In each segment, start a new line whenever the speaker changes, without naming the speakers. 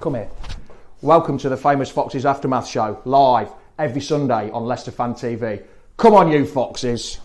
Come here. Welcome to the Famous Foxes Aftermath Show, live every Sunday on Leicester Fan TV. Come on, you Foxes.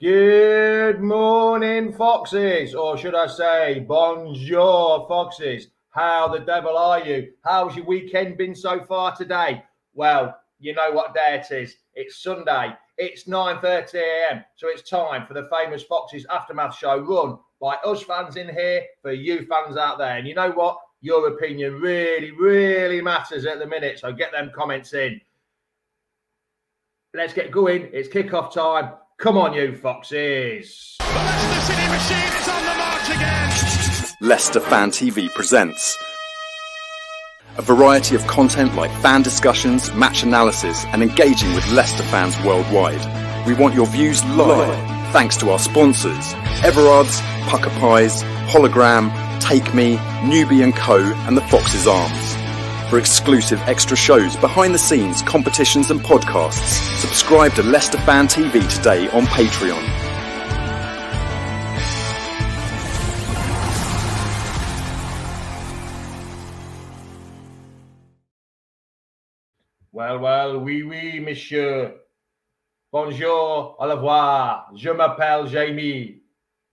Good morning, Foxes, or should I say, bonjour, Foxes. How the devil are you? How's your weekend been so far today? Well, you know what day it is. It's Sunday. It's 9:30 a.m. So it's time for the Famous Foxes Aftermath Show, run by us fans in here for you fans out there. And you know what? Your opinion really, really matters at the minute. So get them comments in. Let's get going. It's kickoff time. Come on, you Foxes.
The Leicester City machine is on the march again.
Leicester Fan TV presents a variety of content like fan discussions, match analysis, and engaging with Leicester fans worldwide. We want your views live, thanks to our sponsors, Everard's, Pucker Pies, Hologram, Take Me, Newbie & Co, and the Foxes Arms. For exclusive extra shows, behind the scenes, competitions and podcasts, subscribe to Leicester Fan TV today on Patreon.
Well, oui, monsieur. Bonjour, au revoir, je m'appelle Jamie.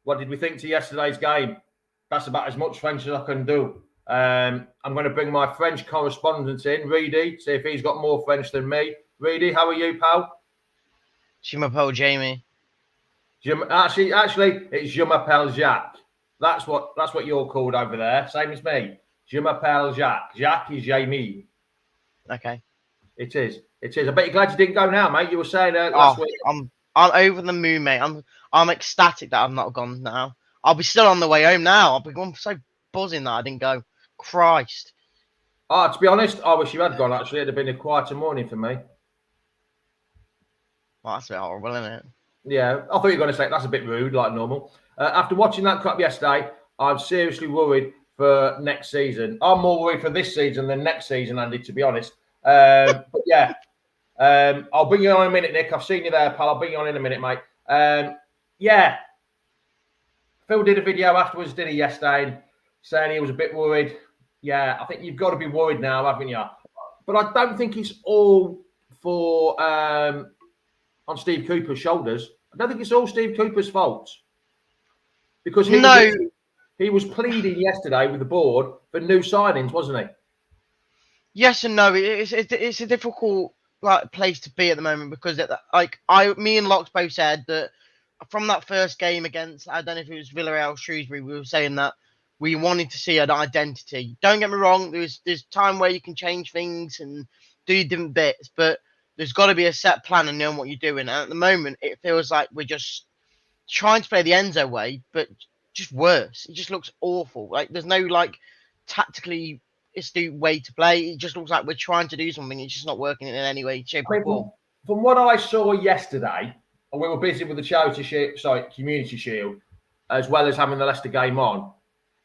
What did we think to yesterday's game? That's about as much French as I can do. I'm going to bring my French correspondent in, Reedy, see if he's got more French than me. Reedy, how are you, pal?
Je m'appelle Jamie.
Actually, it's je m'appelle Jacques. That's what you're called over there, same as me. Je m'appelle Jacques. Jacques is Jamie.
Okay.
It is. I bet you're glad you didn't go now, mate. You were saying last week.
I'm over the moon, mate. I'm ecstatic that I've not gone now. I'll be still on the way home now. I'm so buzzing that I didn't go. Christ.
To be honest, I wish you had gone, actually. It'd have been a quieter morning for me.
Well, that's a bit horrible, isn't it?
Yeah, I thought you were going to say that's a bit rude, like normal. After watching that crap yesterday, I'm seriously worried for next season. I'm more worried for this season than next season, Andy, to be honest. But yeah, I'll bring you on in a minute, Nick. I've seen you there, pal. I'll bring you on in a minute, mate. Yeah, Phil did a video afterwards, did he, yesterday, saying he was a bit worried. Yeah, I think you've got to be worried now, haven't you? But I don't think it's all for on Steve Cooper's shoulders. I don't think it's all Steve Cooper's fault. Because he was pleading yesterday with the board for new signings, wasn't he?
Yes and no. It's a difficult place to be at the moment because me and Locks both said that from that first game against, I don't know if it was Villarreal, Shrewsbury, we were saying that we wanted to see an identity. Don't get me wrong, there's time where you can change things and do different bits, but there's got to be a set plan and knowing what you're doing. And at the moment, it feels like we're just trying to play the Enzo way, but just worse. It just looks awful. Like there's no tactically astute way to play. It just looks like we're trying to do something. It's just not working in any way, shape, or form.
From what I saw yesterday, and we were busy with the Community Shield, as well as having the Leicester game on.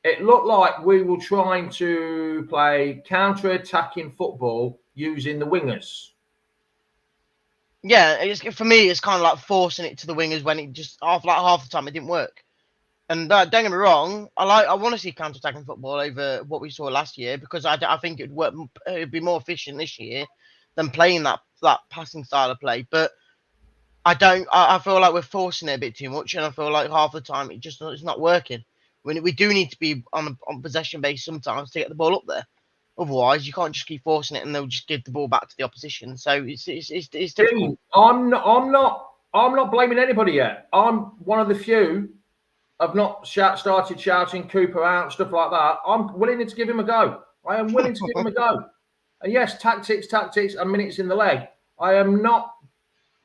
It looked like we were trying to play counter-attacking football using the wingers.
Yeah, for me, it's kind of like forcing it to the wingers when it just half the time it didn't work. And don't get me wrong, I want to see counter-attacking football over what we saw last year because I think it'd be more efficient this year than playing that passing style of play. But I feel like we're forcing it a bit too much, and I feel like half the time it's not working. We do need to be on possession base sometimes to get the ball up there. Otherwise, you can't just keep forcing it, and they'll just give the ball back to the opposition. So it's difficult.
I'm not blaming anybody yet. I'm one of the few. I've not started shouting Cooper out, stuff like that. I'm willing to give him a go. I am willing to give him a go. And yes, tactics, and minutes in the leg. I am not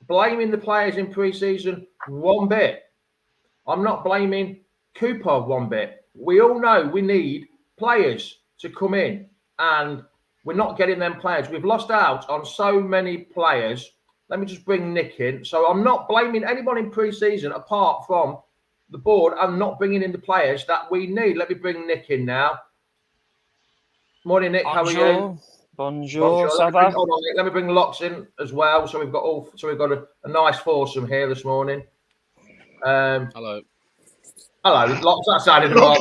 blaming the players in pre-season one bit. I'm not blaming Cooper one bit. We all know we need players to come in, and we're not getting them players. We've lost out on so many players. Let me just bring Nick in. So I'm not blaming anyone in pre-season apart from the board and not bringing in the players that we need. Let me bring Nick in now. Morning, Nick. How are you?
Bonjour. Bonjour, ça va?
Hold on, Nick. Let me bring Locks in as well. So we've got a nice foursome here this morning.
Hello.
Hello, Locks. That sounded about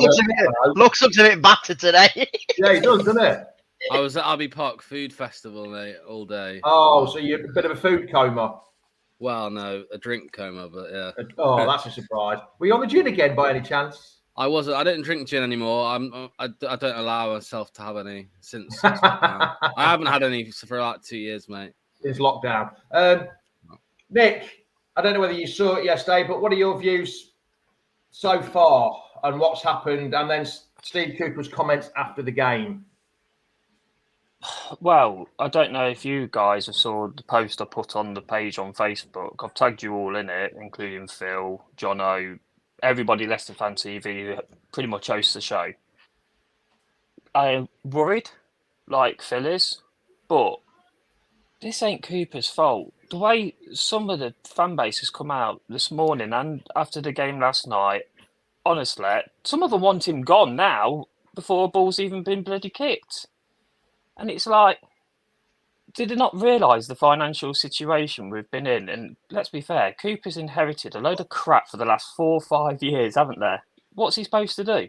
Looks a bit battered today.
Yeah, he does, doesn't it?
I was at Abbey Park Food Festival, mate, all day.
Oh, so you're a bit of a food coma.
Well, no, a drink coma, but yeah.
Oh, that's a surprise. Were you on the gin again by any chance?
I wasn't. I don't drink gin anymore. I don't allow myself to have any since lockdown. I haven't had any for like 2 years, mate.
Since lockdown. Nick, I don't know whether you saw it yesterday, but what are your views so far on what's happened, and then Steve Cooper's comments after the game?
Well, I don't know if you guys have saw the post I put on the page on Facebook. I've tagged you all in it, including Phil, Jono, everybody Leicester Fan TV who pretty much hosts the show. I'm worried, like Phil is, but this ain't Cooper's fault. The way some of the fan base has come out this morning and after the game last night, honestly, some of them want him gone now before a ball's even been bloody kicked. And it's like, did they not realise the financial situation we've been in? And let's be fair, Cooper's inherited a load of crap for the last 4 or 5 years, haven't they? What's he supposed to do?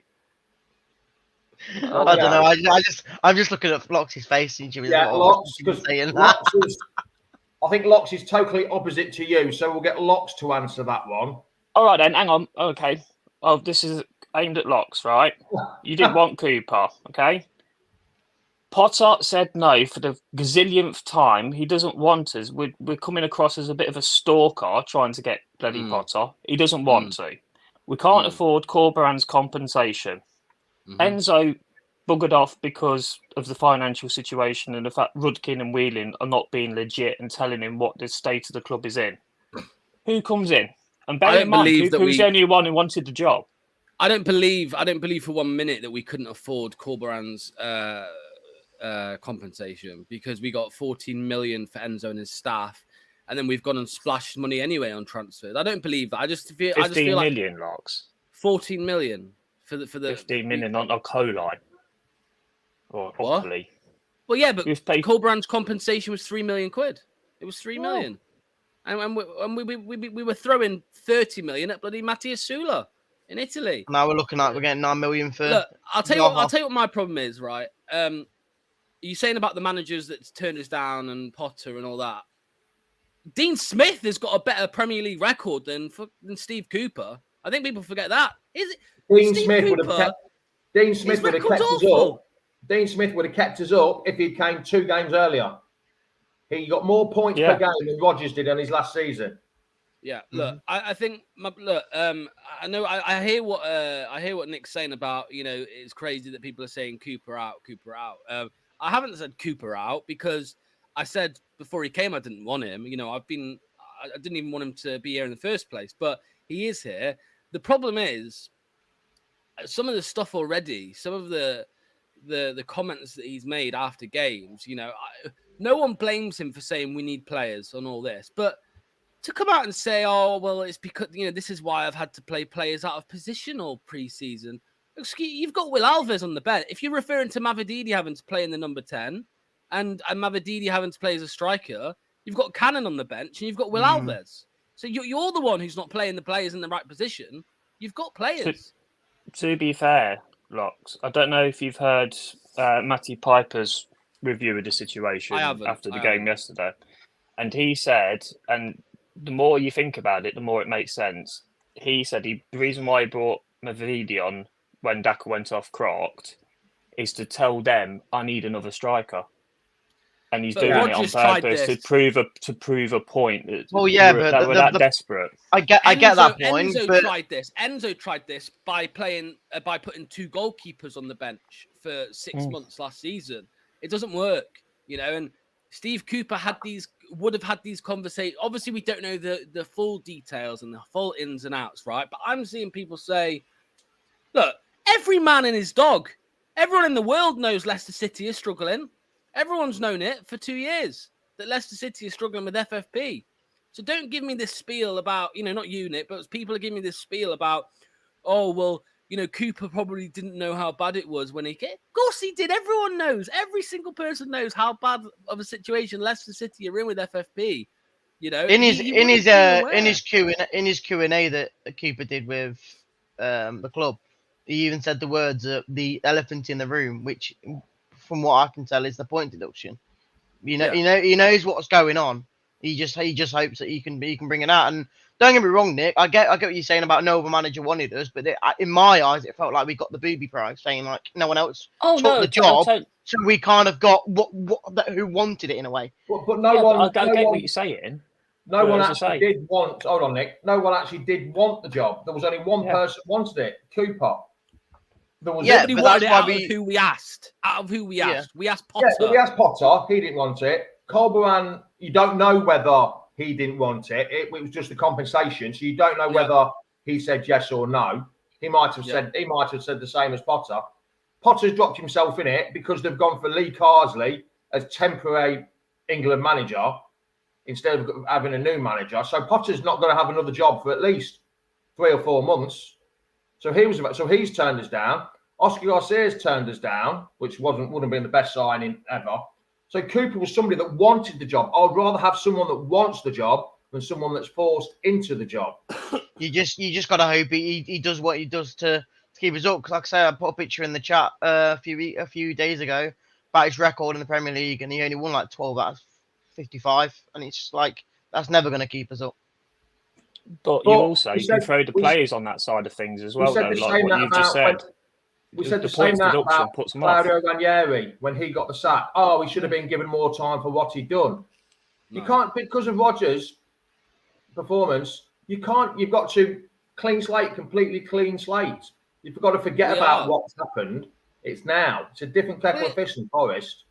I don't know. I'm just looking at Lox's face and
Locks, because I think Locks is totally opposite to you, so we'll get Locks to answer that one.
All right then, hang on. Okay. Oh, this is aimed at Locks, right? You didn't want Cooper, okay? Potter said no for the gazillionth time. He doesn't want us. We're coming across as a bit of a stalker trying to get bloody Potter. He doesn't want to. We can't afford Corberan's compensation. Enzo buggered off because of the financial situation and the fact Rudkin and Whelan are not being legit and telling him what the state of the club is in. Who comes in? And bear in mind, who's the only one who wanted the job?
I don't believe for 1 minute that we couldn't afford Corberan's compensation, because we got 14 million for Enzo and his staff, and then we've gone and splashed money anyway on transfers. I don't believe that. I just feel
15 million, Locks.
14 million for the
15 million on a co-line or Opley.
Well, yeah, but Corberan's compensation was 3 million quid. It was 3 million, and we were throwing 30 million at bloody Mattia Sula in Italy.
Now we're getting 9 million for.
Look, I'll tell you what my problem is, right? You're saying about the managers that turned us down and Potter and all that. Dean Smith has got a better Premier League record than Steve Cooper. I think people forget that. Is it?
Dean Smith would have kept us up. Dean Smith would have kept us up if he came 2 games earlier. He got more points per game than Rodgers did on his last season.
Yeah, look, I think I know I hear what Nick's saying about, it's crazy that people are saying Cooper out. I haven't said Cooper out because I said before he came I didn't want him. I didn't even want him to be here in the first place, but he is here. The problem is some of the stuff already, some of the comments that he's made after games. No one blames him for saying we need players on all this, but to come out and say, oh, well, it's because, this is why I've had to play players out of position all pre-season. You've got Will Alves on the bench. If you're referring to Mavididi having to play in the number 10 and Mavididi having to play as a striker, you've got Cannon on the bench and you've got Will Alves. So you're the one who's not playing the players in the right position. You've got players.
To be fair, Locks, I don't know if you've heard Matty Piper's review of the situation after the game yesterday. And he said, and the more you think about it, the more it makes sense. He said the reason why he brought Mavididi on when Daka went off crocked is to tell them, I need another striker. And he's doing it on purpose to prove a point that we're that desperate.
I get that point.
Enzo tried this by putting 2 goalkeepers on the bench for 6 months last season. It doesn't work, and Steve Cooper would have had these conversations. Obviously, we don't know the full details and the full ins and outs, right? But I'm seeing people say, look, every man and his dog, everyone in the world knows Leicester City is struggling. Everyone's known it for 2 years, that Leicester City is struggling with FFP. So don't give me this spiel about, not you, Nick, but people are giving me this spiel about, oh, well, Cooper probably didn't know how bad it was when he came. Of course he did. Everyone knows. Every single person knows how bad of a situation Leicester City are in with FFP.
In his Q&A that Cooper did with the club, he even said the words "the elephant in the room," which, from what I can tell, is the point deduction. He knows what's going on. He just hopes that he can bring it out. And don't get me wrong, Nick. I get what you're saying about no other manager wanted us, but in my eyes, it felt like we got the booby prize, saying like no one else took the job, so we kind of got who wanted it in a way.
But no one.
I get what you're saying.
No one actually did want. Hold on, Nick. No one actually did want the job. There was only one person wanted it. Cooper.
Nobody wanted it out of who we asked. We asked Potter.
Yeah, we asked Potter. He didn't want it. Colberan, you don't know whether he didn't want it. It was just a compensation, so you don't know whether he said yes or no. He might have said the same as Potter. Potter's dropped himself in it because they've gone for Lee Carsley as temporary England manager instead of having a new manager. So Potter's not going to have another job for at least 3 or 4 months. So he's turned us down. Oscar Garcia's turned us down, which wouldn't have been the best signing ever. So Cooper was somebody that wanted the job. I'd rather have someone that wants the job than someone that's forced into the job.
You just gotta hope he does what he does to keep us up. Because like I say, I put a picture in the chat a few days ago about his record in the Premier League, and he only won like 12 out of 55, and it's just like that's never going to keep us up.
But you can throw the players on that side of things as well, though, like what you've just said.
We said the same about Claudio Ranieri when he got the sack. Oh, he should have been given more time for what he'd done. You can't, because of Rodgers' performance, you've got to completely clean slate. You've got to forget about what's happened. It's now. It's a different kettle of fish in Forest.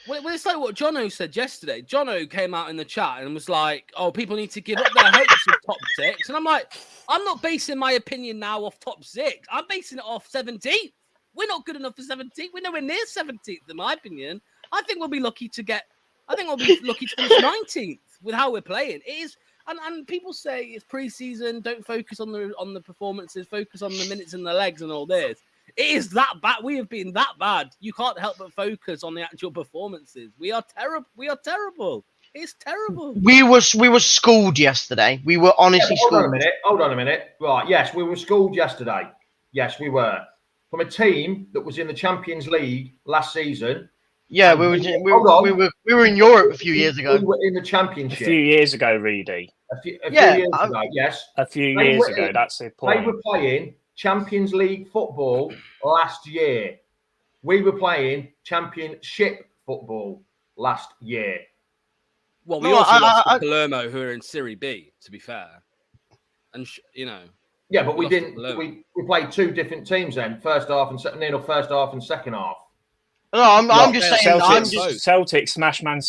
Well, it's like what Jono said yesterday. Jono came out in the chat and was like, "Oh, people need to give up their hopes of top 6." And I'm like, I'm not basing my opinion now off top 6. I'm basing it off 17th. We're not good enough for 17th. We're nowhere near 17th, in my opinion. I think we'll be lucky to finish 19th with how we're playing. It is, and people say it's preseason. Don't focus on the performances. Focus on the minutes and the legs and all this. It is that bad. We have been that bad. You can't help but focus on the actual performances. We are terrible. We are terrible. It's terrible.
We were schooled yesterday. We were honestly schooled.
Hold on a minute. Right. Yes, we were schooled yesterday. Yes, we were. From a team that was in the Champions League last season.
Yeah, we were in Europe a few years ago.
We were in the Championship.
A few years ago, Reedy.
A few years ago, yes.
A few years ago, that's the point.
They were playing Champions League football last year. We were playing Championship football last year.
Well, we also lost to Palermo, who are in Serie B, to be fair. And,
Yeah, but we didn't. We played 2 different teams then. First half and second half.
No, I'm just saying.
Celtic smashed Man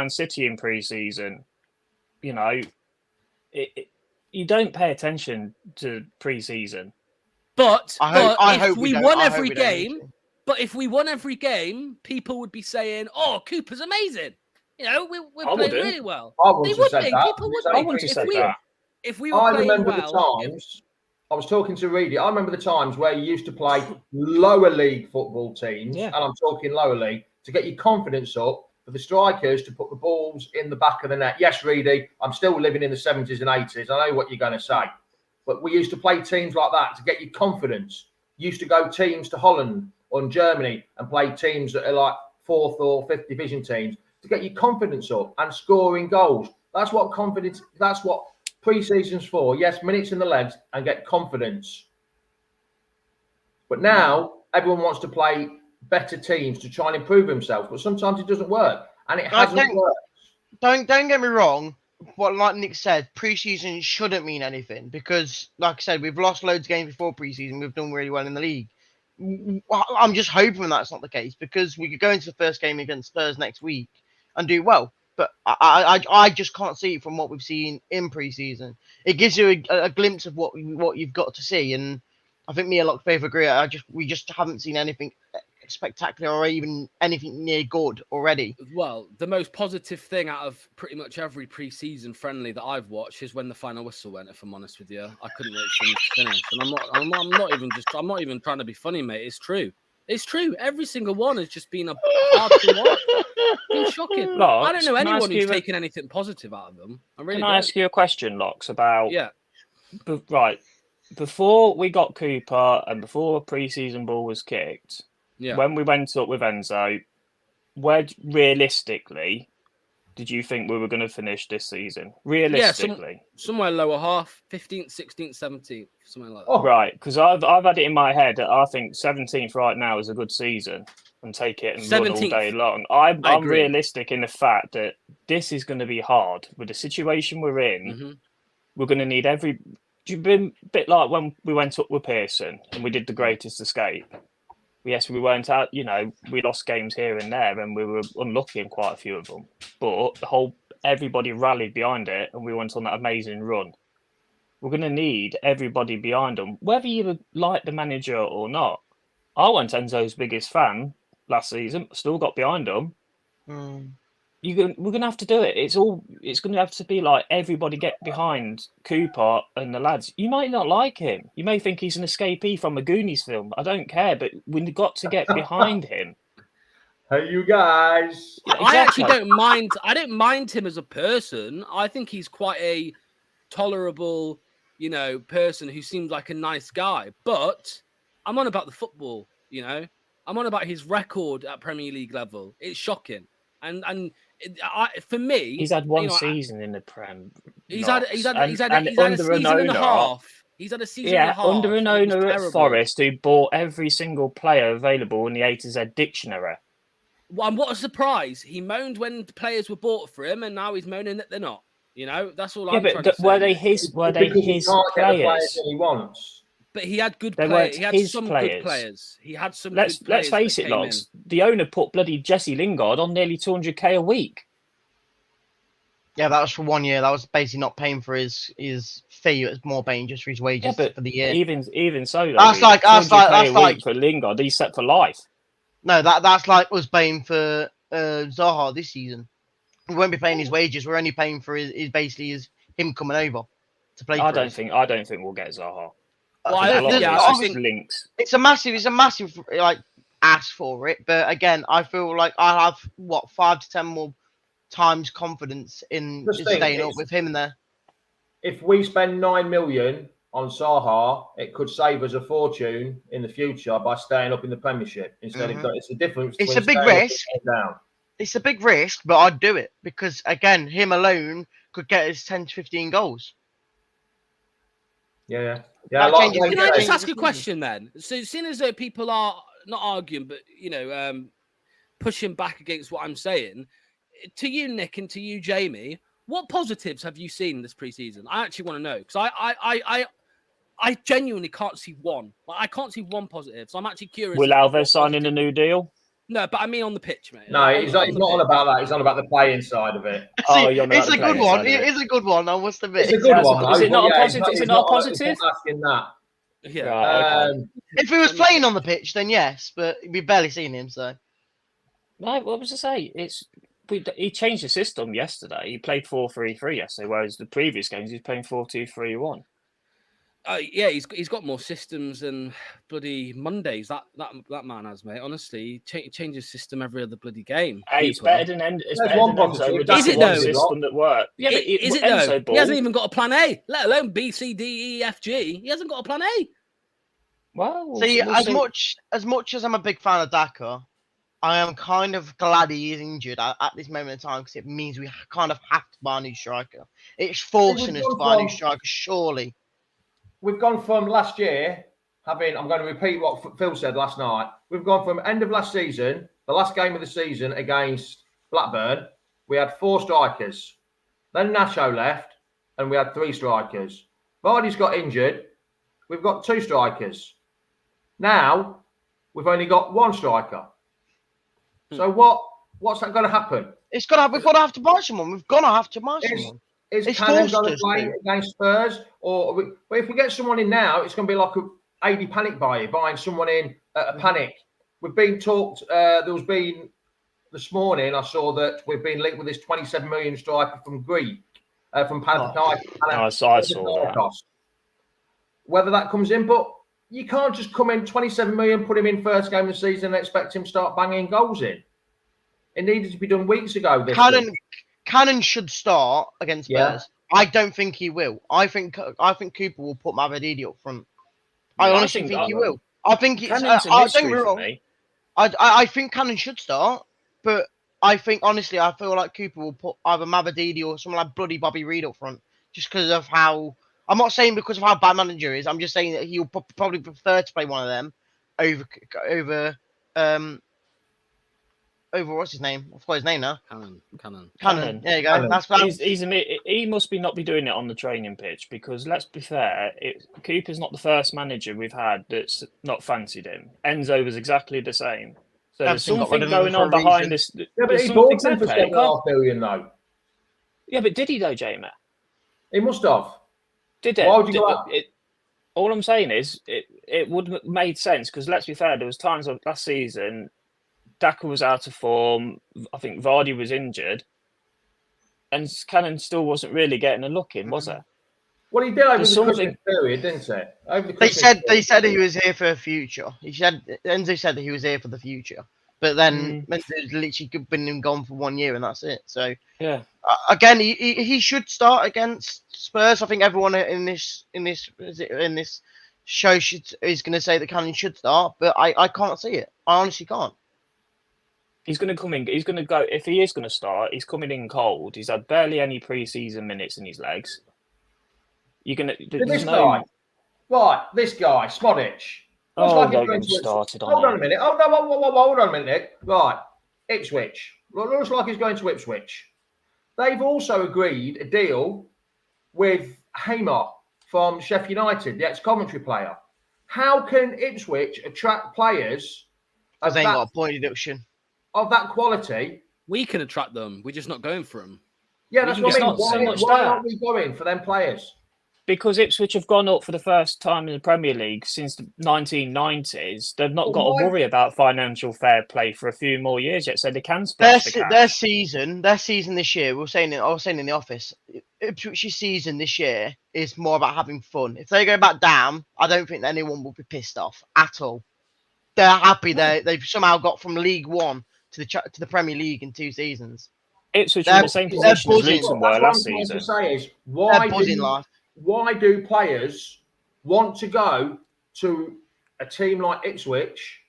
City in pre-season. You don't pay attention to pre-season.
But if we won every game, people would be saying, "Oh, Cooper's amazing." We're playing really well.
I wouldn't have said that.
I wouldn't have said that.
If we were playing well,
I was talking to Reedy. I remember the times where you used to play lower league football teams, and I'm talking lower league, to get your confidence up for the strikers to put the balls in the back of the net. Yes, Reedy, I'm still living in the 70s and 80s. I know what you're going to say. But we used to play teams like that to get your confidence. You used to go teams to Holland or Germany and play teams that are like 4th or 5th division teams to get your confidence up and scoring goals. That's what pre-season's for. Yes, minutes in the legs and get confidence. But now everyone wants to play better teams to try and improve themselves, but sometimes it doesn't work, and it hasn't worked.
Don't get me wrong. What, like Nick said, pre-season shouldn't mean anything because, like I said, we've lost loads of games before pre-season. We've done really well in the league. I'm just hoping that's not the case because we could go into the first game against Spurs next week and do well. But I just can't see it from what we've seen in pre-season. It gives you a glimpse of what you've got to see, and I think me and Lockfaith agree. We just haven't seen anything spectacular or even anything near good already.
Well, the most positive thing out of pretty much every pre-season friendly that I've watched is when the final whistle went. If I'm honest with you, I couldn't wait for them to finish, and I'm not even trying to be funny, mate. It's true. It's true. Every single one has just been a hard to watch. It's been shocking.
Lox,
I don't know
can I
anyone
ask
who's
you a-
taken anything positive out of them. I really
Can
don't.
I ask you a question, Lox, about
Yeah.
right before we got Cooper and before a pre-season ball was kicked,
Yeah.
when we went up with Enzo, where realistically did you think we were going to finish this season? Realistically,
Somewhere lower half, 15th, 16th, 17th, something like that.
Oh,
right? Because I've had it in my head that I think 17th right now is a good season and take it and run all
17th.
day long.
I
I'm
agree.
realistic in the fact that this is going to be hard with the situation we're in.
Mhm.
We're going to need every. You've been a bit like when we went up with Pearson and we did the greatest escape. Yes, we weren't out. We lost games here and there, and we were unlucky in quite a few of them. But everybody rallied behind it, and we went on that amazing run. We're going to need everybody behind them, whether you like the manager or not. I wasn't Enzo's biggest fan last season, still got behind him. We're going to have to do it. It's going to have to be like everybody get behind Cooper and the lads. You might not like him. You may think he's an escapee from a Goonies film. I don't care, but we've got to get behind him.
Hey, you guys.
Yeah,
I actually
exactly.
don't mind. I don't mind him as a person. I think he's quite a tolerable, person who seems like a nice guy. But I'm on about the football. I'm on about his record at Premier League level. It's shocking. For me,
He's had one season in the Prem.
He's had a season
under an
and a
owner,
half. He's had a season and a half.
under an
that was
owner at
terrible.
Forest who bought every single player available in the A to Z dictionary.
Well, and what a surprise! He moaned when the players were bought for him, and now he's moaning that they're not. That's all I'm trying to say.
Were they his
Because he
players?
can't get the players that he wants.
But he had good
They
players.
weren't
He had
his
some
players.
good players. He had some.
Let's
good players
face
that
it,
came
Logs.
in.
The owner put bloody Jesse Lingard on nearly 200k a week.
Yeah, that was for 1 year. That was basically not paying for his fee. It was more paying just for his wages for the year.
Even so, though,
That's like
200k a week for Lingard. He's set for life.
No, that's like us paying for Zaha this season. We won't be paying his wages. We're only paying for his him coming over to play.
I don't think we'll get Zaha.
Well,
I think links.
It's a massive like ask for it, but again, I feel like I have 5 to 10 more times confidence in staying up with him in there.
If we spend 9 million on Zaha, it could save us a fortune in the future by staying up in the Premiership instead of. It's a difference.
It's a big risk.
Down.
It's a big risk, but I'd do it because again, him alone could get us 10 to 15 goals.
Yeah.
Can I just ask a question then? So, seeing as though people are not arguing, but pushing back against what I'm saying, to you, Nick, and to you, Jamie, what positives have you seen this preseason? I actually want to know because I genuinely can't see one. I can't see one positive, so I'm actually curious.
Will Alves signing a new deal?
No, but I mean on the pitch, mate.
No, he's not on about that. He's on about the playing side of it.
It's a good one. It is a good one. I must admit.
It's a good one.
Is it not a positive? Is it not a positive?
He's not asking that.
Yeah.
Right, okay.
If he was playing on the pitch, then yes, but we've barely seen him. So.
No, what was I say? He changed the system yesterday. He played 4-3-3 yesterday, whereas the previous games he's playing 4-2-3-1.
Yeah, he's got more systems than bloody Mondays. That man has, mate. Honestly, he changes system every other bloody game.
Hey, it's better than Enzo.
Is it though?
System that worked. Yeah, but
is it though? He hasn't even got a plan A, let alone B, C, D, E, F, G. He hasn't got a plan A.
Well,
see, as much as I'm a big fan of Daka, I am kind of glad he is injured at this moment in time because it means we kind of have to buy a new striker. It's forcing us to buy a new striker, surely.
We've gone from last year I'm going to repeat what Phil said last night. We've gone from end of last season, the last game of the season against Blackburn, we had 4 strikers. Then Nacho left, and we had 3 strikers. Vardy's got injured. We've got 2 strikers. Now, we've only got 1 striker. So what's that going to happen?
We've got to have to buy someone. We've got to have to buy someone.
Is Cannon going to play against Spurs? Or if we get someone in now, it's going to be like a AD panic buy, buying someone in at a panic. we've been talked. There was been this morning. I saw that we've been linked with this 27 million striker from Greek, from Panathinaikos.
I saw that.
Whether that comes in, but you can't just come in 27 million, put him in first game of the season, and expect him to start banging goals in. It needed to be done weeks ago.
Cannon should start against Spurs.
Yeah.
I don't think he will. I think Cooper will put Mavididi up front. I honestly think he will. I think it's. Don't get me wrong. I think Cannon should start, but I think honestly, I feel like Cooper will put either Mavididi or someone like bloody Bobby Reed up front, just because of how. I'm not saying because of how bad manager is. I'm just saying that he'll probably prefer to play one of them over what's his name? I forgot his name now. Cannon. There you go.
Cannon. He must not be doing it on the training pitch, because let's be fair, Cooper's not the first manager we've had that's not fancied him. Enzo was exactly the same. So there's something going on behind this.
Yeah, but he bought him for $7.5 million though.
Yeah, but did he though, Jamie?
He must have.
Did it? Why would you all I'm saying is it would have made sense, because let's be fair, there was times last season Daka was out of form. I think Vardy was injured, and Cannon still wasn't really getting a look in, was it?
Well, he did over the Christmas period, didn't he?
They said he was here for the future. Enzo said that he was here for the future, but then Enzo's literally been gone for 1 year, and that's it. So
yeah,
again, he should start against Spurs. I think everyone in this show is going to say that Cannon should start, but I can't see it. I honestly can't.
He's going to come in. He's going to go. If he is going to start, he's coming in cold. He's had barely any preseason minutes in his legs. You're going to.
This guy, Smodic.
Hold on
a minute. Hold on a minute, Nick. Right, Ipswich. Looks like he's going to Ipswich. They've also agreed a deal with Hamer from Sheffield United, the ex-Coventry player. How can Ipswich attract players?
Because they ain't got a point deduction.
Of that quality.
We can attract them. We're just not going for them.
Yeah, that's what I mean. Why aren't we going for them players?
Because Ipswich have gone up for the first time in the Premier League since the 1990s. They've not got to worry about financial fair play for a few more years yet, so they can splash the cash. Their season
this year, I was saying in the office, Ipswich's season this year is more about having fun. If they go back down, I don't think anyone will be pissed off at all. They're happy they've somehow got from League One to the Premier League in 2 seasons.
Ipswich are in the same position as Luton were last season.
Why do players want to go to a team like Ipswich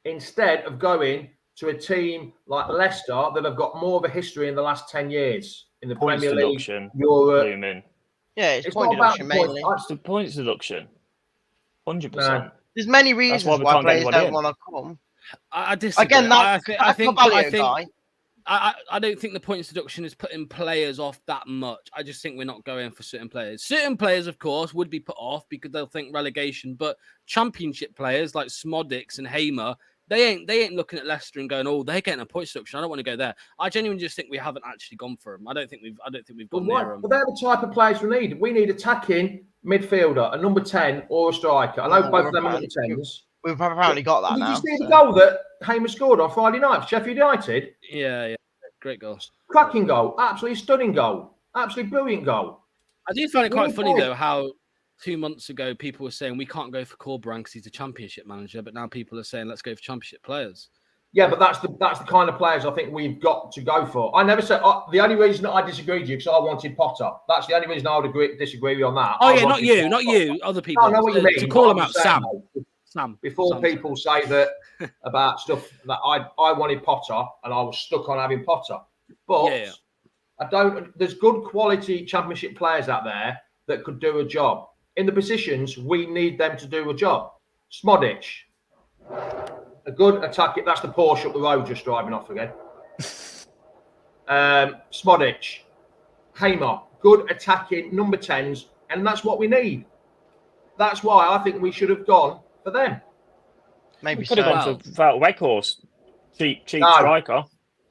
instead of going to a team like Leicester that have got more of a history in the last 10 years in the Premier League, Europe?
Yeah, it's point deduction mainly.
It's the points deduction. 100%.
There's many reasons why players don't want to come.
I disagree.
Again, I
don't think the points deduction is putting players off that much. I just think we're not going for certain players. Certain players, of course, would be put off because they'll think relegation. But Championship players like Smodic and Hamer, they ain't looking at Leicester and going, "Oh, they're getting a points deduction. I don't want to go there." I genuinely just think we haven't actually gone for them. I don't think we've gone near them.
But they're the type of players we need. We need attacking midfielder, a number 10 or a striker. I know both of them are number 10s.
We've apparently got that now.
Did you see the goal that Hamer scored on Friday night for Sheffield United?
Yeah. Great goal.
Cracking goal. Absolutely stunning goal. Absolutely brilliant goal.
I do find it quite funny, though, how 2 months ago people were saying we can't go for Corberán because he's a Championship manager, but now people are saying let's go for Championship players.
Yeah, but that's the kind of players I think we've got to go for. I never said the only reason that I disagreed with you because I wanted Potter. That's the only reason I would disagree with you on that.
Oh yeah, not you, other people.
I know what you mean.
To call him out, Sam.
Before people say that about stuff that I wanted Potter and I was stuck on having Potter, but I don't. There's good quality Championship players out there that could do a job in the positions we need them to do a job. Smodic. A good attack. That's the Porsche up the road just driving off again. Smodic, Hamer, good attacking number 10s, and that's what we need. That's why I think we should have gone for them.
Maybe we could have gone for Weghorst, cheap striker.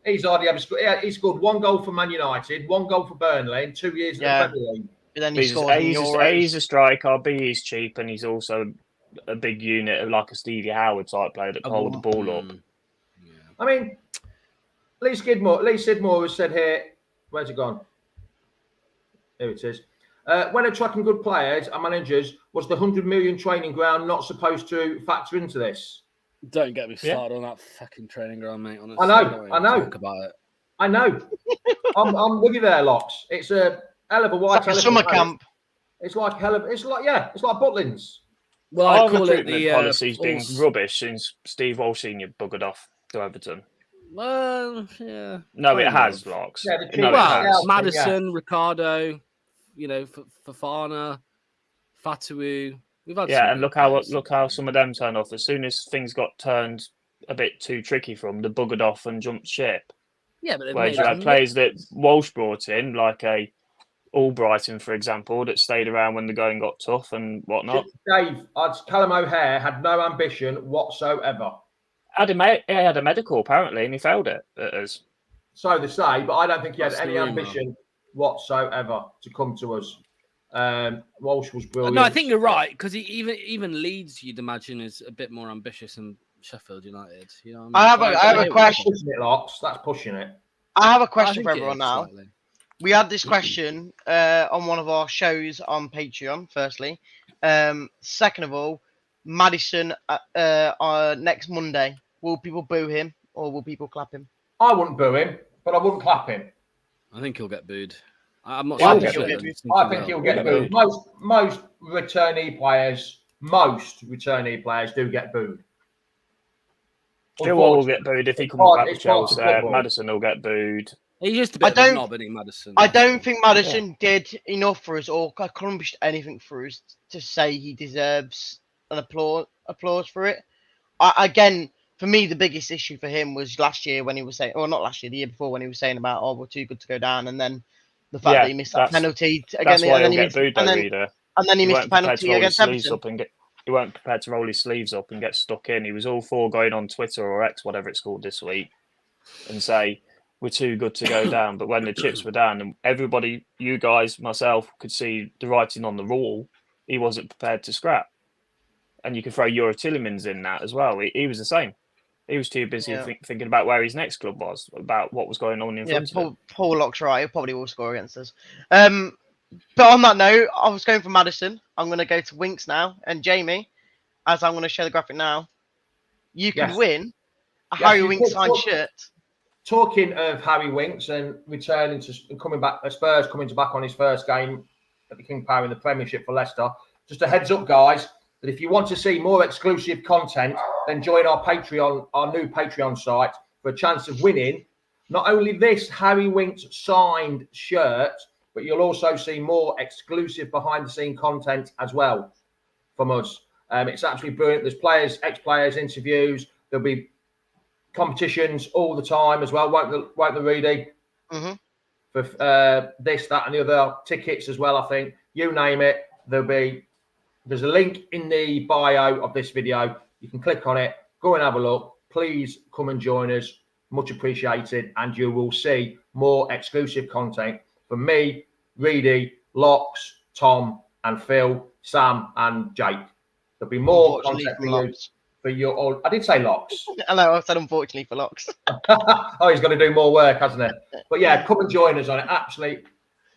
He's already he scored 1 goal for Man United, 1 goal for Burnley in 2 years in the Premier League.
But then
he's a striker, B, he's cheap, and he's also a big unit of like a Stevie Howard type player that can hold the ball up.
Yeah.
I mean, Lee Sidmore has said here, where's it gone? Here it is. When attracting good players and managers, was the 100 million training ground not supposed to factor into this?
Don't get me started on that fucking training ground, mate. Honestly,
I know.
don't even Talk about it.
I know. I'm with you there, Locks. It's a hell of a white
Like a summer camp.
It's like Butlins.
Well,
Our
I call it
recruitment
the
policy's been rubbish since Steve Walsh Senior buggered off to Everton.
Well, yeah.
No, it
kind
has,
of.
Locks.
Yeah, the
No, it
Well,
has.
Maddison, Ricardo, Fafana, Fatawu. We've had some
And
good
look
players.
how some of them turned off. As soon as things got turned a bit too tricky for them, they buggered off and jumped ship.
Yeah, but they've
Whereas
made
you had players that Walsh brought in, like a Albrighton, for example, that stayed around when the going got tough and whatnot.
Dave, Callum O'Hare had no ambition whatsoever.
He had a medical apparently, and he failed it at us.
So they say, but I don't think he had
That's
any
the rumour.
ambition whatsoever to come to us. Walsh was brilliant.
No, I think you're right because even Leeds, you'd imagine, is a bit more ambitious than Sheffield United. You know what
I
mean?
have a question.
Pushing it, Locks. That's pushing it.
I have a
I
question
think
for
it
everyone
is
now.
slightly.
We had this question on one of our shows on Patreon, firstly. Second of all, Maddison next Monday. Will people boo him or will people clap him?
I wouldn't boo him, but I wouldn't clap him.
I think he'll get booed. I'm not
I
sure.
think he'll get booed. Most returnee players do get booed.
Chilwell will get booed if he comes back with Chelsea. Maddison will get booed.
He's just a bit of a knob, isn't he, Maddison?
I don't think Maddison did enough for us or accomplished anything for us to say he deserves an applause for it. Again, for me, the biggest issue for him was last year when he was saying, or not last year, the year before when he was saying about, we're too good to go down, and then the fact that he missed that penalty again,
that's why
and
he'll get booed, though, Reader.
And then he missed the penalty against Everton.
He weren't prepared to roll his sleeves up and get stuck in. He was all for going on Twitter or X, whatever it's called this week, and say, we're too good to go down. But when the chips were down and everybody, you guys, myself, could see the writing on the wall, he wasn't prepared to scrap. And you can throw Euro Tillemans in that as well. He was the same. He was too busy thinking about where his next club was, about what was going on in front of him.
Paul Lock's right. He probably will score against us. But on that note, I was going for Maddison. I'm going to go to Winks now. And Jamie, as I'm going to show the graphic now, you can win a Harry Winks signed shirt.
Talking of Harry Winks and returning to coming back, Spurs coming back on his first game at the King Power in the Premiership for Leicester. Just a heads up, guys, that if you want to see more exclusive content, then join our Patreon, our new Patreon site, for a chance of winning not only this Harry Winks signed shirt, but you'll also see more exclusive behind-the-scene content as well from us. It's absolutely brilliant. There's ex-players interviews. There'll be competitions all the time as well, won't the Reedy?
Mm-hmm.
For this, that, and the other tickets as well. I think you name it. There's a link in the bio of this video. You can click on it, go and have a look. Please come and join us. Much appreciated, and you will see more exclusive content from me, Reedy, Locks, Tom, and Phil, Sam, and Jake. There'll be more content for you all. I did say Locks.
Hello, I said unfortunately for Locks.
Oh, he's got to do more work, hasn't he? But yeah, come and join us on it. Absolutely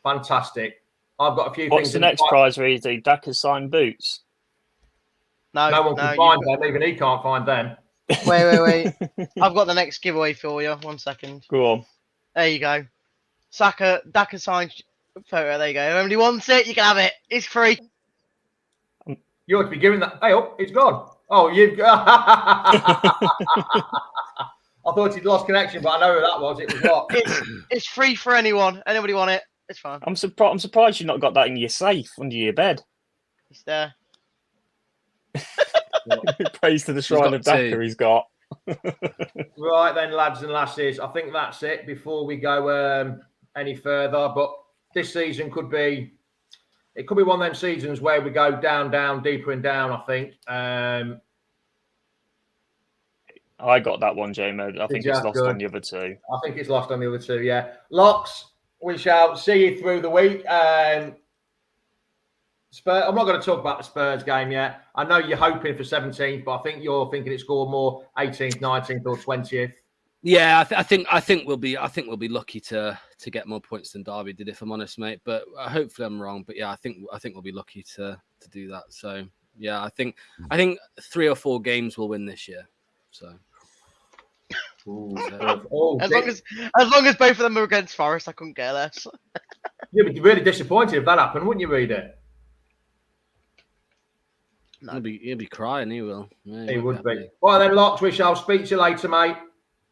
fantastic. I've got a few things.
What's the next prize, Reedy? Daka's signed boots.
No one can find them. Even he can't find them.
Wait. I've got the next giveaway for you. 1 second.
Go on.
There you go. Daka signed photo. There you go. If anybody wants it, you can have it. It's free.
You ought to be giving that. Hey, oh, it's gone. Oh, you've got. I thought he'd lost connection, but I know who that was. It was what?
It's free for anyone. Anybody want it? It's fine.
I'm surprised you've not got that in your safe under your bed.
It's there.
Praise to the shrine of Daka he's got.
Right then, lads and lasses. I think that's it before we go any further. But this season could be one of them seasons where we go down, deeper and down, I think.
I got that one, Jamie. I think it's lost on the other two.
I think it's lost on the other two, yeah. Locks, we shall see you through the week. Spurs. I'm not going to talk about the Spurs game yet. I know you're hoping for 17th, but I think you're thinking it's scored more 18th, 19th, or 20th.
Yeah, I think we'll be lucky to get more points than Derby did, if I'm honest, mate. But hopefully I'm wrong. But yeah, I think we'll be lucky to do that. So yeah, I think 3 or 4 games we'll win this year. So.
Ooh,
as long as both of them are against Forest, I couldn't care less.
You'd be really disappointed if that happened, wouldn't you, Reader?
No. He'll be crying. He will. Yeah,
he would be. Well then, Locks, we shall speak to you later, mate.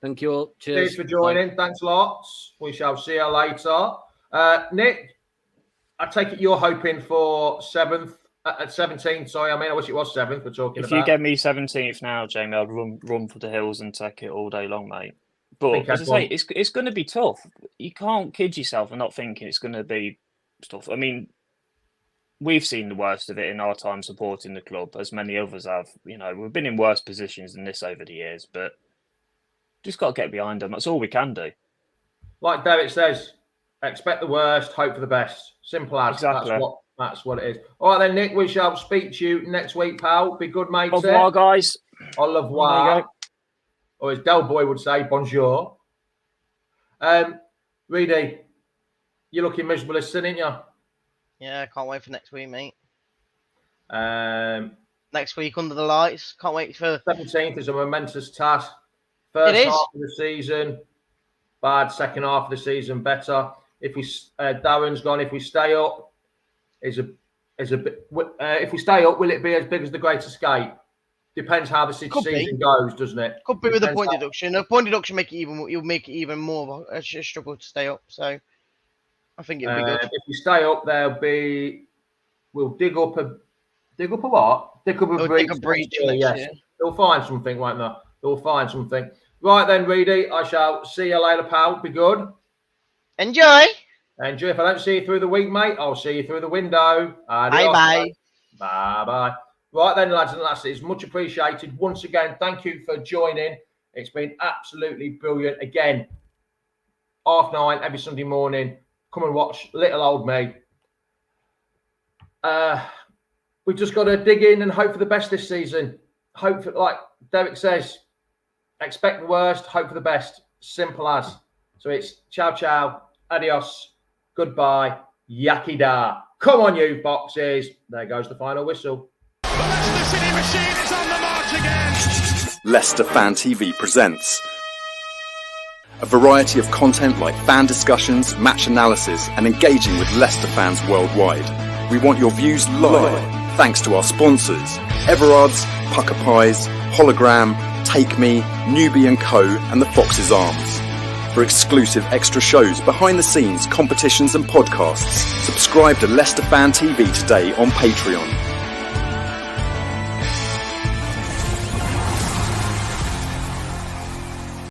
Thank you all. Cheers
for joining. Bye. Thanks, Lots. We shall see you later. Nick, I take it you're hoping for 7th. 17th, sorry. I wish it was 7th. We're talking about.
If you get me 17th now, Jamie, I'd run for the hills and take it all day long, mate. But as I say, it's going to be tough. You can't kid yourself and not thinking it's going to be tough. I mean, we've seen the worst of it in our time supporting the club, as many others have. You know, we've been in worse positions than this over the years, but just got to get behind them. That's all we can do.
Like Derek says, expect the worst, hope for the best. Simple as.
Exactly.
That's what it is. All right then, Nick, we shall speak to you next week, pal. Be good, mate.
Au revoir, guys.
Au revoir. Or as Del Boy would say, bonjour. Reedy, you're looking miserable as sin, ain't you?
Yeah, can't wait for next week, mate.
Next
week under the lights. Can't wait for
17th is a momentous task. First half of the season, bad. Second half of the season, better. If we Darren's gone, if we stay up, is a bit. If we stay up, will it be as big as the Great Escape? Depends how the season goes, doesn't it?
Could be with the point deduction. The point deduction you'll make it even more of a struggle to stay up. So I think it'll be good.
If we stay up, we'll dig up a what? Dig up a breach. Yes, they'll find something, won't they? They'll find something. Right then, Reedy, I shall see you later, pal. Be good.
Enjoy.
If I don't see you through the week, mate, I'll see you through the window.
Bye-bye.
Bye-bye. Right then, lads and lasses, much appreciated. Once again, thank you for joining. It's been absolutely brilliant. Again, 9:30 every Sunday morning. Come and watch little old me. We've just got to dig in and hope for the best this season. Hope for, like Derek says, expect the worst, hope for the best. Simple as. So it's ciao, ciao, adios. Goodbye. Yakida. Come on, you boxes. There goes the final whistle.
The Leicester City machine is on the march again.
Leicester Fan TV presents a variety of content like fan discussions, match analysis, and engaging with Leicester fans worldwide. We want your views live, thanks to our sponsors, Everard's, Pucker Pies, Hologram, Take Me, Newbie & Co, and the Fox's Arms. For exclusive extra shows, behind the scenes, competitions and podcasts, subscribe to Leicester Fan TV today on Patreon.